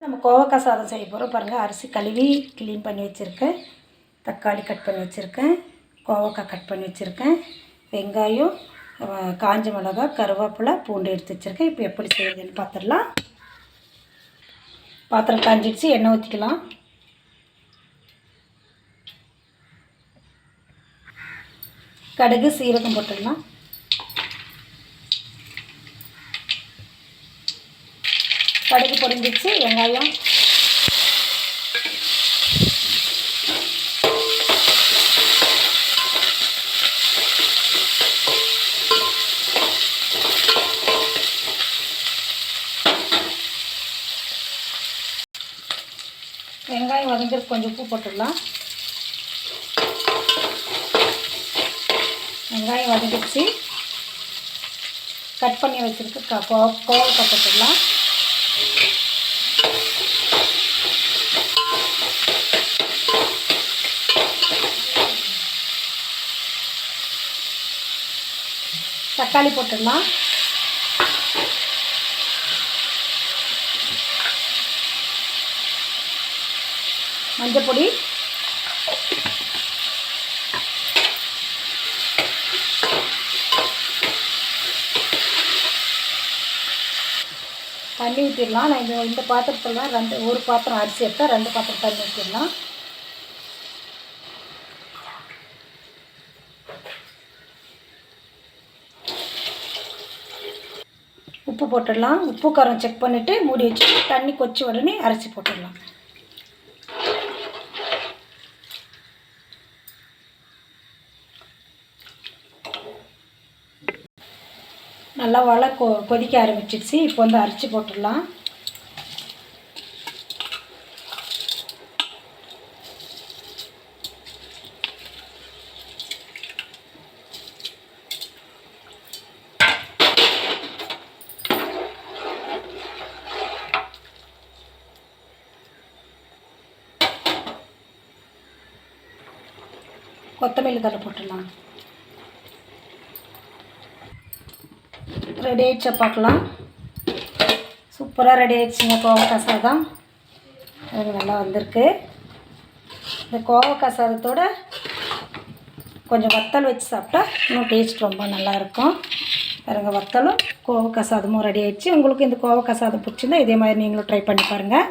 நம்ம கோவக்காய் சாதம் செய்ய போகிறோம் பாருங்கள். அரிசி கழுவி க்ளீன் பண்ணி வச்சுருக்கேன், தக்காளி கட் பண்ணி வச்சுருக்கேன், கோவக்காய் கட் பண்ணி வச்சுருக்கேன், வெங்காயம், காஞ்ச மிளகா, கருவேப்பிலை, பூண்டு எடுத்து வச்சுருக்கேன். இப்போ எப்படி செய்யுதுன்னு பார்த்துடலாம். பாத்திரம் காஞ்சிடுச்சு, எண்ணெய் ஊற்றிக்கலாம். கடுகு சீரகம் போட்டுடலாம். கடுகு பொரிஞ்சிச்சு, வெங்காயம், வெங்காயம் வதங்கிறதுக்கு கொஞ்சம் உப்பு போட்டுடலாம். வெங்காயம் வதங்கிடுச்சு, கட் பண்ணி வச்சுருக்கு கோவக்காய் போட்டுடலாம். தக்காளி போட்டுடலாம். மஞ்சள் பொடி, தண்ணி ஊற்றிடலாம். நான் இந்த பாத்திரத்தில் தான் ஒரு பாத்திரம் அரிசி எடுத்தால் 2 பாத்திரம் தண்ணி ஊற்றிடலாம். உப்பு போட்டுடலாம். உப்பு காரம் செக் பண்ணிவிட்டு மூடி வச்சு தண்ணி கொச்சி உடனே அரிசி போட்டுடலாம். நல்லா கொதிக்க ஆரம்பிச்சிடுச்சு. இப்போ வந்து அரிசி போட்டுடலாம். கொத்தமல்லி தழை போட்டுடலாம். ரெடி ஆகிடுச்சா பார்க்கலாம். சூப்பராக ரெடி ஆகிடுச்சுங்க கோவக்காய் சாதம். அது நல்லா வந்திருக்கு. இந்த கோவக்காய் சாதத்தோடு கொஞ்சம் வத்தல் வச்சு சாப்பிட்டா இன்னும் டேஸ்ட் ரொம்ப நல்லாயிருக்கும். பாருங்கள், வத்தலும் கோவக்காய் சாதமும் ரெடி ஆகிடுச்சு. உங்களுக்கு இந்த கோவக்காய் சாதம் பிடிச்சிருந்தா இதே மாதிரி நீங்களும் ட்ரை பண்ணி பாருங்கள்.